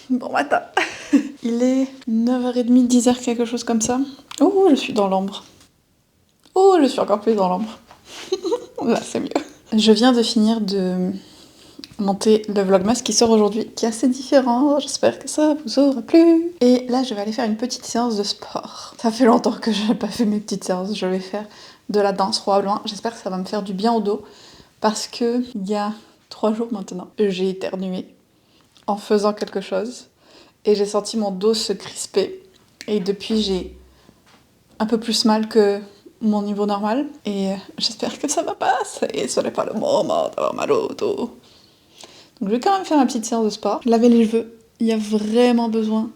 Bon matin. Il est 9h30, 10h, quelque chose comme ça. Oh, je suis dans l'ombre. Oh, je suis encore plus dans l'ombre. Là, c'est mieux. Je viens de finir de monter le vlogmas qui sort aujourd'hui, qui est assez différent. J'espère que ça vous aura plu. Et là, je vais aller faire une petite séance de sport. Ça fait longtemps que je n'ai pas fait mes petites séances. Je vais faire de la danse probablement. J'espère que ça va me faire du bien au dos. Parce que il y a 3 jours maintenant, j'ai éternué en faisant quelque chose. Et j'ai senti mon dos se crisper. Et depuis, j'ai un peu plus mal que mon niveau normal. Et j'espère que ça va passer. Ce n'est pas le moment d'avoir mal au dos. Donc je vais quand même faire ma petite séance de sport. Laver les cheveux, il y a vraiment besoin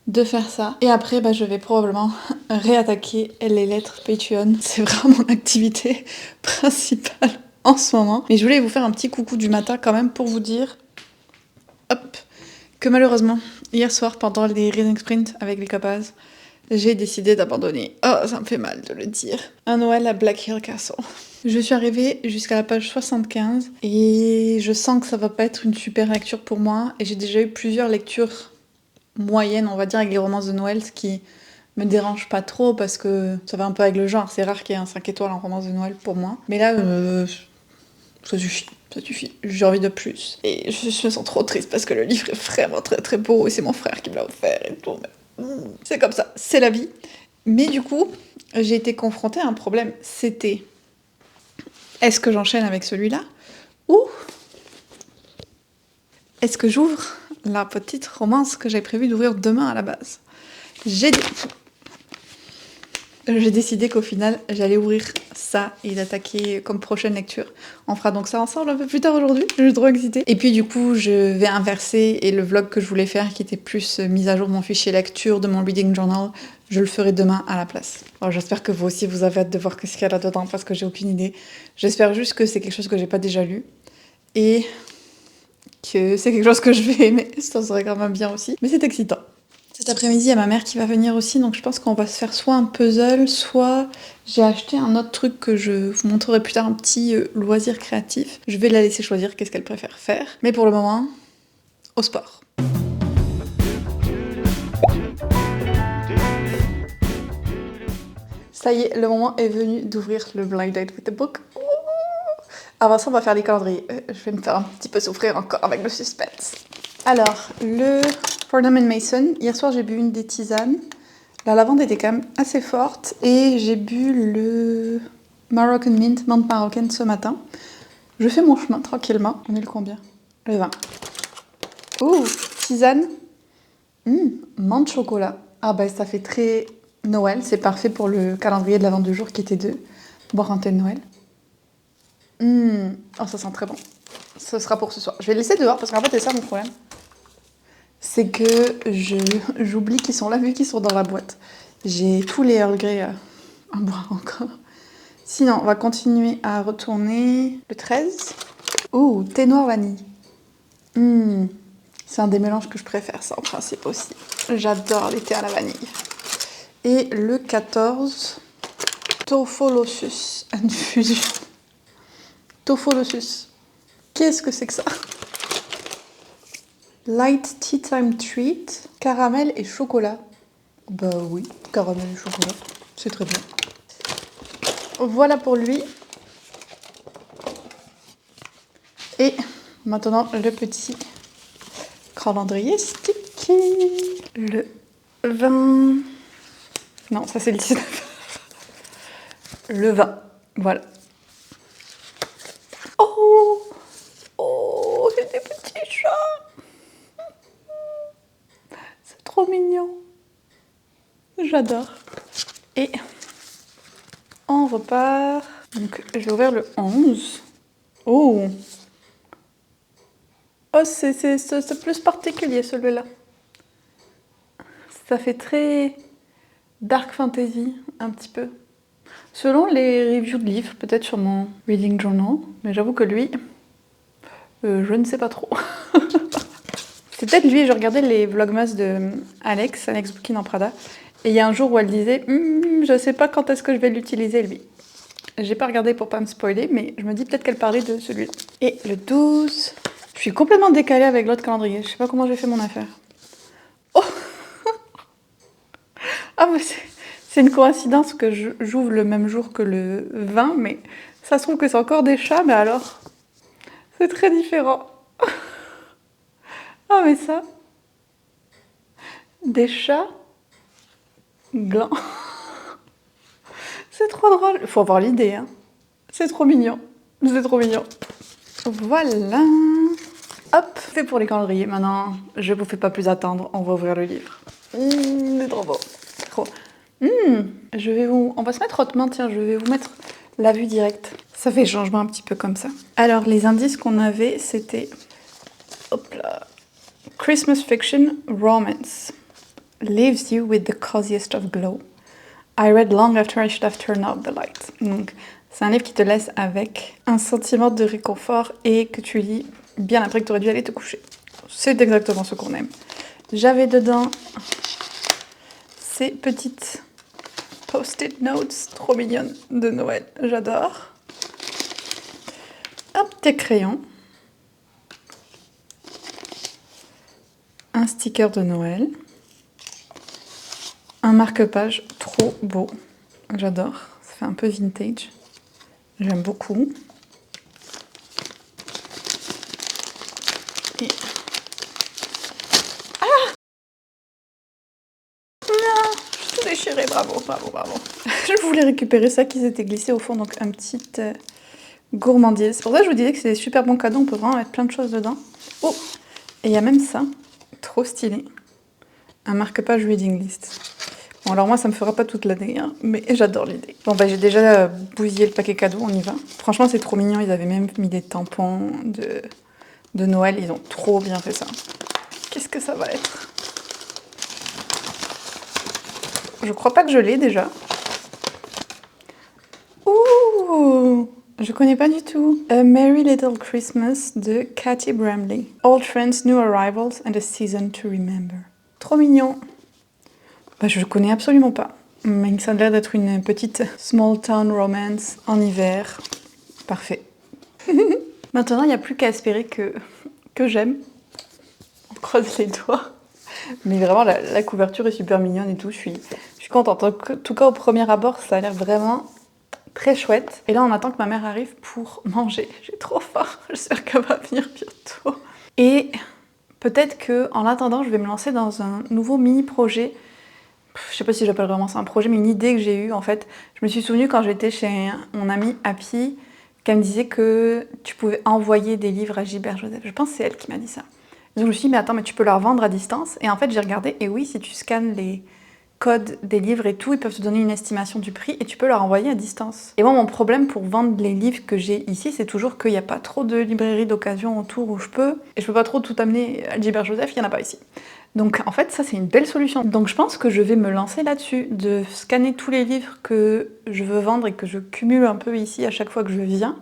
de faire ça. Et après, je vais probablement réattaquer les lettres Patreon. C'est vraiment mon activité principale en ce moment. Mais je voulais vous faire un petit coucou du matin quand même pour vous dire, hop, que malheureusement, hier soir, pendant les reading sprints avec les copains, j'ai décidé d'abandonner. Oh, ça me fait mal de le dire. Un Noël à Black Hill Castle. Je suis arrivée jusqu'à la page 75 et je sens que ça va pas être une super lecture pour moi. Et j'ai déjà eu plusieurs lectures moyennes, on va dire, avec les romances de Noël, ce qui me dérange pas trop parce que ça va un peu avec le genre. C'est rare qu'il y ait un 5 étoiles en romance de Noël pour moi. Mais là, ça suffit. Ça suffit, j'ai envie de plus. Et je me sens trop triste parce que le livre est vraiment très très beau et c'est mon frère qui me l'a offert et tout. Mais c'est comme ça, c'est la vie. Mais du coup, j'ai été confrontée à un problème. C'était, est-ce que j'enchaîne avec celui-là ou est-ce que j'ouvre la petite romance que j'avais prévu d'ouvrir demain à la base? J'ai décidé qu'au final, j'allais ouvrir ça et d'attaquer comme prochaine lecture. On fera donc ça ensemble un peu plus tard aujourd'hui, je suis trop excitée. Et puis du coup, je vais inverser et le vlog que je voulais faire, qui était plus mise à jour de mon fichier lecture, de mon reading journal, je le ferai demain à la place. Alors, j'espère que vous aussi, vous avez hâte de voir ce qu'il y a là-dedans, parce que j'ai aucune idée. J'espère juste que c'est quelque chose que j'ai pas déjà lu. Et que c'est quelque chose que je vais aimer, ça serait quand même bien aussi. Mais c'est excitant. Cet après-midi, il y a ma mère qui va venir aussi, donc je pense qu'on va se faire soit un puzzle, soit j'ai acheté un autre truc que je vous montrerai plus tard, un petit loisir créatif. Je vais la laisser choisir qu'est-ce qu'elle préfère faire. Mais pour le moment, au sport. Ça y est, le moment est venu d'ouvrir le Blind Date with the Book. Avant ça, on va faire les calendriers. Je vais me faire un petit peu souffrir encore avec le suspense. Alors, le Farnham Mason. Hier soir, j'ai bu une des tisanes. La lavande était quand même assez forte. Et j'ai bu le Moroccan Mint, menthe marocaine, ce matin. Je fais mon chemin tranquillement. On est le combien? Le 20. Ouh, tisane. Menthe chocolat. Ah ça fait très Noël. C'est parfait pour le calendrier de l'avant du jour qui était de boire un thé de Noël. Oh, ça sent très bon. Ce sera pour ce soir. Je vais le laisser dehors parce qu'en fait, c'est ça mon problème. C'est que j'oublie qu'ils sont là vu qu'ils sont dans la boîte. J'ai tous les Earl Grey à boire encore. Sinon, on va continuer à retourner le 13. Ouh, thé noir vanille. C'est un des mélanges que je préfère, ça, en principe aussi. J'adore les thés à la vanille. Et le 14, Topholossus Infusion. Topholossus. Qu'est-ce que c'est que ça? Light Tea Time Treat, caramel et chocolat. Bah oui, caramel et chocolat, c'est très bien. Voilà pour lui. Et maintenant, le petit calendrier sticky. Le 20... Non, ça c'est le 19. Le 20, voilà. Oh, c'est des petits chats. C'est trop mignon. J'adore. Et on repart. Donc, je vais ouvrir le 11. Oh, c'est plus particulier celui-là. Ça fait très dark fantasy, un petit peu. Selon les reviews de livres, peut-être sur mon reading journal, mais j'avoue que lui, je ne sais pas trop. C'est peut-être lui, je regardais les vlogmas de Alex Bookin en Prada, et il y a un jour où elle disait je sais pas quand est-ce que je vais l'utiliser lui. J'ai pas regardé pour pas me spoiler, mais je me dis peut-être qu'elle parlait de celui-là. Et le 12, Je suis complètement décalée avec l'autre calendrier. Je sais pas comment j'ai fait mon affaire. Oh ah, mais c'est une coïncidence que j'ouvre le même jour que le 20, mais ça se trouve que c'est encore des chats, mais alors, c'est très différent. Ah, mais ça, des chats glands. C'est trop drôle. Faut avoir l'idée, hein. C'est trop mignon. C'est trop mignon. Voilà. Hop, c'est pour les calendriers. Maintenant, je vous fais pas plus attendre. On va ouvrir le livre. C'est trop beau. Trop. On va se mettre hautement. Tiens, je vais vous mettre la vue directe. Ça fait changement un petit peu comme ça. Alors, les indices qu'on avait, c'était... Hop là. Christmas fiction romance. Leaves you with the coziest of glow. I read long after I should have turned out the light. Donc, c'est un livre qui te laisse avec un sentiment de réconfort et que tu lis bien après que tu aurais dû aller te coucher. C'est exactement ce qu'on aime. J'avais dedans ces petites post-it notes trop mignonnes de Noël. J'adore. Un petit crayon. Un sticker de Noël. Un marque-page trop beau. J'adore. Ça fait un peu vintage. J'aime beaucoup. Et... Ah non, je suis tout déchirée. Bravo, bravo, bravo. Je voulais récupérer ça qui s'était glissé au fond. Donc un petit gourmandise. C'est pour ça que je vous disais que c'est des super bons cadeaux. On peut vraiment mettre plein de choses dedans. Oh, et il y a même ça. Trop stylé. Un marque-page reading list. Bon, alors moi, ça me fera pas toute l'année, hein, mais j'adore l'idée. Bon, bah, j'ai déjà bousillé le paquet cadeau, on y va. Franchement, c'est trop mignon. Ils avaient même mis des tampons de Noël. Ils ont trop bien fait ça. Qu'est-ce que ça va être? Je crois pas que je l'ai déjà. Ouh! Je connais pas du tout. A Merry Little Christmas de Katy Bramley. Old friends, new arrivals and a season to remember. Trop mignon. Bah, je connais absolument pas. Mais ça a l'air d'être une petite small town romance en hiver. Parfait. Maintenant, il n'y a plus qu'à espérer que j'aime. On croise les doigts. Mais vraiment, la couverture est super mignonne et tout. Je suis contente. En tout cas, au premier abord, ça a l'air vraiment très chouette. Et là, on attend que ma mère arrive pour manger. J'ai trop faim. J'espère qu'elle va venir bientôt. Et peut-être qu'en attendant, je vais me lancer dans un nouveau mini-projet. Je sais pas si j'appelle vraiment ça un projet, mais une idée que j'ai eue en fait. Je me suis souvenue quand j'étais chez mon amie Happy, qu'elle me disait que tu pouvais envoyer des livres à Gilbert Joseph. Je pense que c'est elle qui m'a dit ça. Donc je me suis dit, mais attends, mais tu peux leur vendre à distance. Et en fait, j'ai regardé, et oui, si tu scannes les codes des livres et tout, ils peuvent te donner une estimation du prix et tu peux leur envoyer à distance. Et moi, mon problème pour vendre les livres que j'ai ici, c'est toujours qu'il n'y a pas trop de librairies d'occasion autour où je peux. Et je peux pas trop tout amener à Gilbert Joseph, il n'y en a pas ici. Donc en fait, ça c'est une belle solution. Donc je pense que je vais me lancer là-dessus, de scanner tous les livres que je veux vendre et que je cumule un peu ici à chaque fois que je viens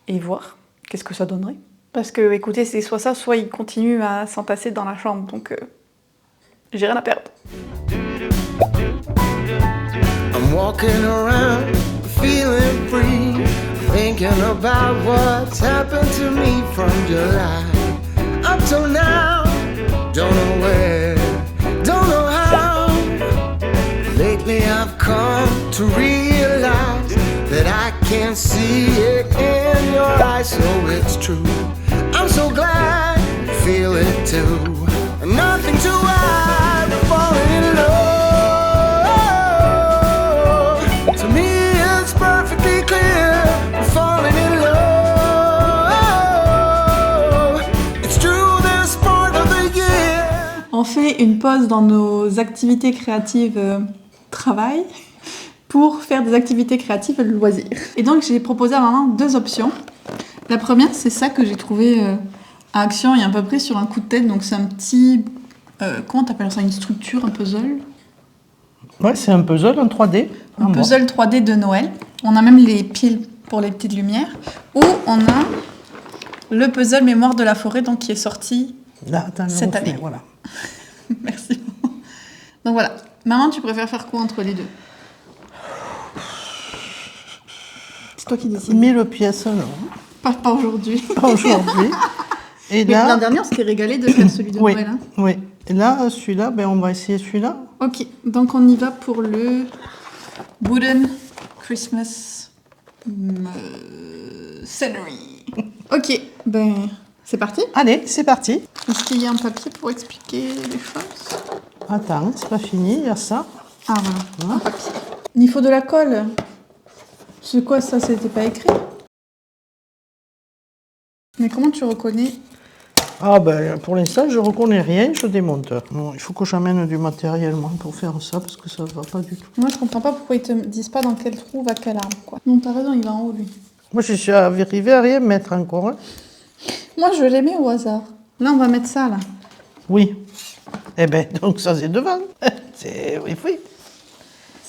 et voir qu'est-ce que ça donnerait. Parce que écoutez, c'est soit ça, soit ils continuent à s'entasser dans la chambre, donc j'ai rien à perdre. I'm walking around, feeling free, thinking about what's happened to me from July up till now. Don't know where, don't know how. Lately I've come to realize that I can't see it in your eyes, so it's true. I'm so glad you feel it too. Nothing to hide, we're falling in love. To me it's perfectly clear, we're falling in love. It's true, this part of the year. On fait une pause dans nos activités créatives travail pour faire des activités créatives loisirs. Et donc j'ai proposé à maman deux options. La première, c'est ça que j'ai trouvé à Action il y a à peu près sur un coup de tête. Donc c'est un petit... comment t'appelles ça? Une structure, un puzzle? Ouais, c'est un puzzle en 3D. Un puzzle 3D de Noël. On a même les piles pour les petites lumières. Ou on a le puzzle Mémoire de la forêt, donc qui est sorti là, cette année. Voilà. Merci. Donc voilà. Maman, tu préfères faire quoi entre les deux? C'est toi qui décides. 1000 pièces, non. Pas aujourd'hui. Pas aujourd'hui. Et Mais là, l'an dernier, on s'était régalé de faire celui de oui, Noël. Hein. oui. Et là, celui-là, ben, on va essayer celui-là. Ok, donc on y va pour le Wooden Christmas Scenery. Ok, ben c'est parti. Allez, c'est parti. Est-ce qu'il y a un papier pour expliquer les choses? Attends, c'est pas fini, il y a ça. Ah voilà, un papier. Il faut de la colle. C'est quoi ça? C'était pas écrit? Mais comment tu reconnais? Ah ben, pour l'instant, je reconnais rien, je démonte. Bon, il faut que j'amène du matériel, moi, pour faire ça, parce que ça va pas du tout. Moi je comprends pas pourquoi ils te disent pas dans quel trou va quel arbre quoi. Non t'as raison, il va en haut lui. Moi, je suis arrivé à rien mettre encore. Hein. Moi je l'ai mis au hasard. Là on va mettre ça là. Oui. Eh ben, donc ça, c'est devant. C'est... Oui, oui.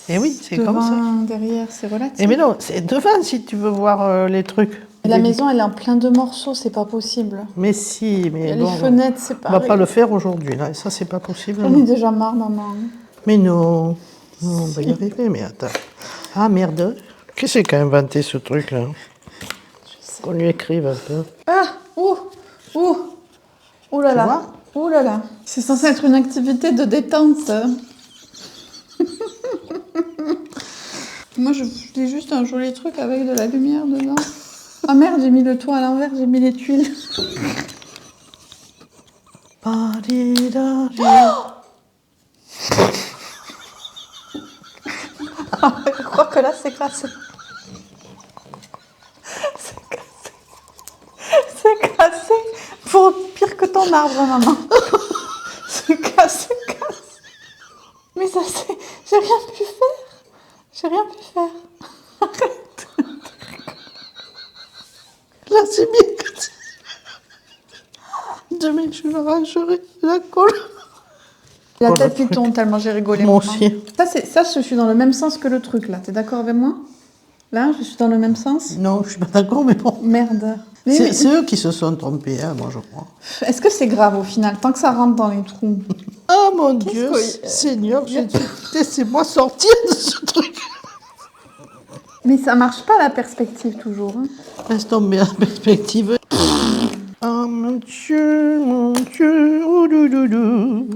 Et oui, c'est comme ça. Devant, derrière, c'est relatif. Eh mais non, c'est devant si tu veux voir les trucs. La maison, elle est en plein de morceaux, c'est pas possible. Mais si, mais Les bon, fenêtres, c'est on va pareil. pas le faire aujourd'hui, là. Et ça, c'est pas possible. J'en ai déjà marre, maman. Mais non, non, on va y arriver, mais attends. Ah, merde. Qu'est-ce qu'a inventé ce truc-là? Qu'on lui écrive un peu. Ah, ouh, ouh, ouh là Tu là, vois ouh là là. C'est censé être une activité de détente. Moi, je voulais juste un joli truc avec de la lumière dedans. Ah merde, j'ai mis le toit à l'envers, j'ai mis les tuiles. Je crois que là, c'est cassé. C'est cassé. C'est cassé. Pour pire que ton arbre, maman. C'est cassé, cassé. Mais ça, c'est... J'ai rien pu faire. J'ai rien pu faire. Arrête. Là, c'est bien cassé. Demain, je l'arrangerai la colle. La Oh, tête le qui tombe tellement j'ai rigolé. Moi maman. aussi. Ça, je suis dans le même sens que le truc, là. T'es d'accord avec moi? Là, je suis dans le même sens? Non, je suis pas d'accord, mais bon. Merde. Mais C'est eux qui se sont trompés, hein, moi, je crois. est-ce que c'est grave au final, tant que ça rentre dans les trous? Oh mon Qu'est-ce Dieu, que- Seigneur, laissez-moi sortir de ce truc. Mais ça marche pas la perspective toujours. Hein. Laisse tomber la perspective. Oh mon Dieu, oudoudou.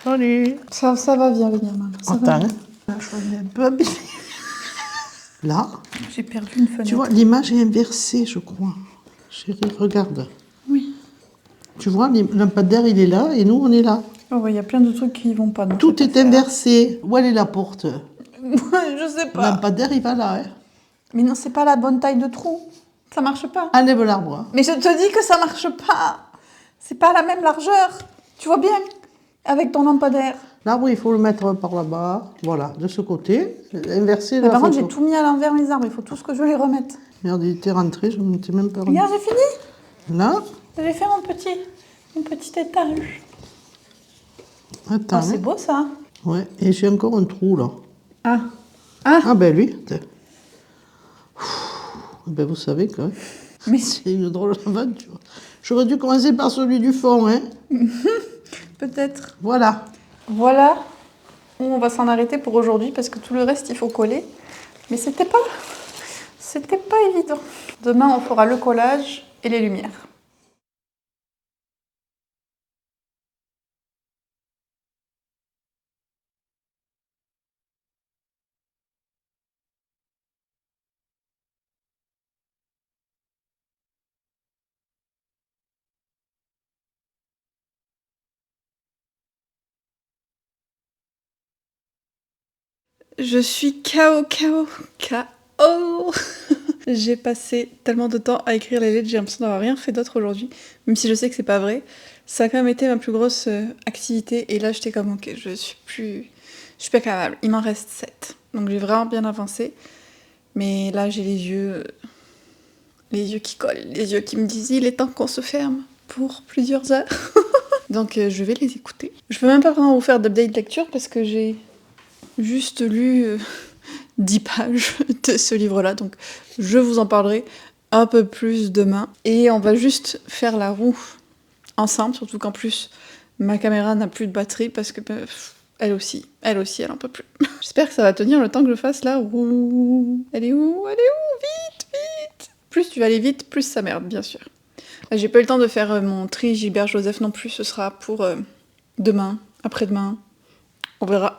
Allez. Ça va bien venir, maman. Ça va Attends, bien. hein. Je suis un peu abîmée. Là, J'ai perdu une fenêtre. tu vois, l'image est inversée, je crois. Chérie, regarde. Oui. Tu vois, le lampadaire, il est là et nous, on est là. Oh, il y a plein de trucs qui vont pas. donc Tout je est peux faire. inversé. Où elle est la porte? Je sais Le pas. lampadaire, il va là. Hein. Mais non, c'est pas la bonne taille de trou. Ça marche pas. Enlève l'arbre. Hein. Mais je te dis que ça marche pas. C'est pas la même largeur. Tu vois bien avec ton lampadaire. L'arbre, il faut le mettre par là-bas. Voilà, de ce côté. Inverser Mais la par contre, j'ai photo. tout mis à l'envers mes arbres. Il faut tout ce que je les remette. Merde, il était rentré, je ne m'étais même pas rendu. Regarde, j'ai fini. Là, J'ai fait mon petit étage. attends. Oh, c'est hein. beau ça. Ouais, et j'ai encore un trou là. Ah. Ah. Ah ben lui, attends. Ben vous savez que Mais c'est une drôle d'aventure. J'aurais dû commencer par celui du fond, hein. peut-être. Voilà. Voilà. On va s'en arrêter pour aujourd'hui parce que tout le reste il faut coller. Mais c'était pas évident. Demain on fera le collage et les lumières. Je suis KO. J'ai passé tellement de temps à écrire les lettres, j'ai l'impression d'avoir rien fait d'autre aujourd'hui, même si je sais que c'est pas vrai. Ça a quand même été ma plus grosse activité, et là j'étais comme ok, je suis pas capable. Il m'en reste 7, donc j'ai vraiment bien avancé. Mais là j'ai les yeux qui collent, les yeux qui me disent il est temps qu'on se ferme pour plusieurs heures. Donc je vais les écouter. Je peux même pas vraiment vous faire d'update lecture parce que j'ai juste lu 10 pages de ce livre-là, donc je vous en parlerai un peu plus demain. Et on va juste faire la roue ensemble, surtout qu'en plus, ma caméra n'a plus de batterie parce que elle aussi, elle en peut plus. J'espère que ça va tenir le temps que je fasse la roue. Elle est où? Vite! Plus tu vas aller vite, plus ça merde, bien sûr. J'ai pas eu le temps de faire mon tri Gilbert Joseph non plus, ce sera pour demain, après-demain. On verra.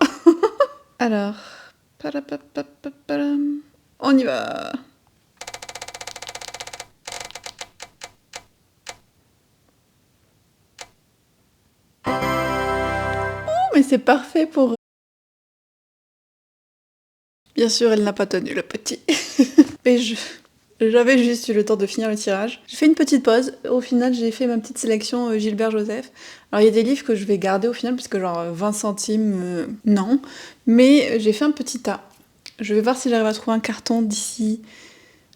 Alors, on y va. Oh, mais c'est parfait pour... Bien sûr, elle n'a pas tenu le petit. Mais j'avais juste eu le temps de finir le tirage. J'ai fait une petite pause. Au final, j'ai fait ma petite sélection Gilbert Joseph. Alors, il y a des livres que je vais garder au final, parce que genre 20 centimes, non. Mais j'ai fait un petit tas. Je vais voir si j'arrive à trouver un carton d'ici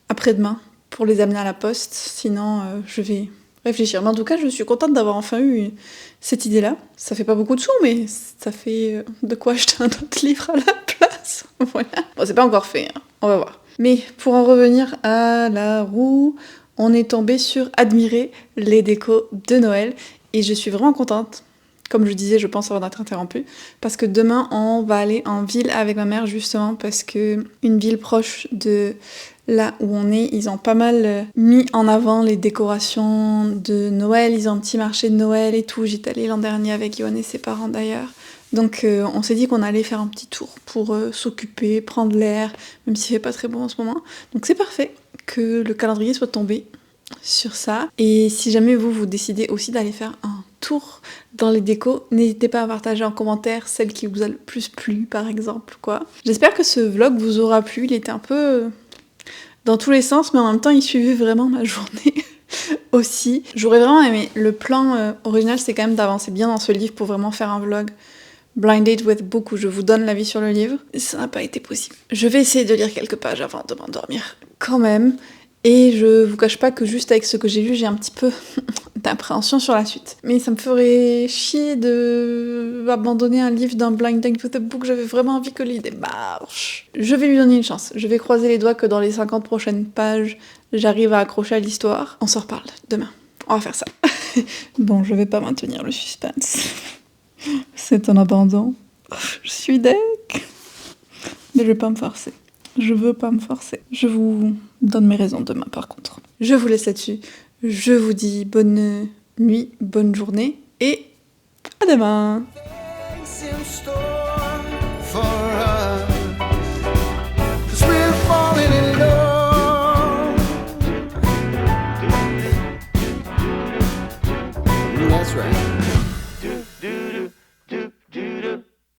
après-demain pour les amener à la poste. Sinon, je vais réfléchir. Mais en tout cas, je suis contente d'avoir enfin eu cette idée-là. Ça fait pas beaucoup de sous, mais ça fait de quoi acheter un autre livre à la place. Voilà. Bon, c'est pas encore fait, hein. On va voir. Mais pour en revenir à la roue, on est tombé sur admirer les décos de Noël. Et je suis vraiment contente. Comme je disais, je pense avoir été interrompue. Parce que demain, on va aller en ville avec ma mère, justement, parce que une ville proche de là où on est, ils ont pas mal mis en avant les décorations de Noël. Ils ont un petit marché de Noël et tout. J'étais allée l'an dernier avec Yoann et ses parents d'ailleurs. Donc on s'est dit qu'on allait faire un petit tour pour s'occuper, prendre l'air, même s'il fait pas très bon en ce moment. Donc c'est parfait que le calendrier soit tombé sur ça. Et si jamais vous décidez aussi d'aller faire un tour dans les décos, n'hésitez pas à partager en commentaire celle qui vous a le plus plu, par exemple, quoi. J'espère que ce vlog vous aura plu. Il était un peu dans tous les sens, mais en même temps, il suivait vraiment ma journée aussi. J'aurais vraiment aimé. Le plan original, c'est quand même d'avancer bien dans ce livre pour vraiment faire un vlog Blind Date with Book où je vous donne l'avis sur le livre. Ça n'a pas été possible. Je vais essayer de lire quelques pages avant de m'endormir quand même. Et je vous cache pas que juste avec ce que j'ai lu, j'ai un petit peu d'appréhension sur la suite. Mais ça me ferait chier de abandonner un livre d'un Blind Date with a Book. J'avais vraiment envie que l'idée marche. Je vais lui donner une chance. Je vais croiser les doigts que dans les 50 prochaines pages, j'arrive à accrocher à l'histoire. On s'en reparle demain. On va faire ça. Bon, je vais pas maintenir le suspense. C'est un abandon. Je suis deck. Mais je vais pas me forcer. Je veux pas me forcer. Je vous donne mes raisons demain, par contre. Je vous laisse là-dessus. Je vous dis bonne nuit, bonne journée et à demain.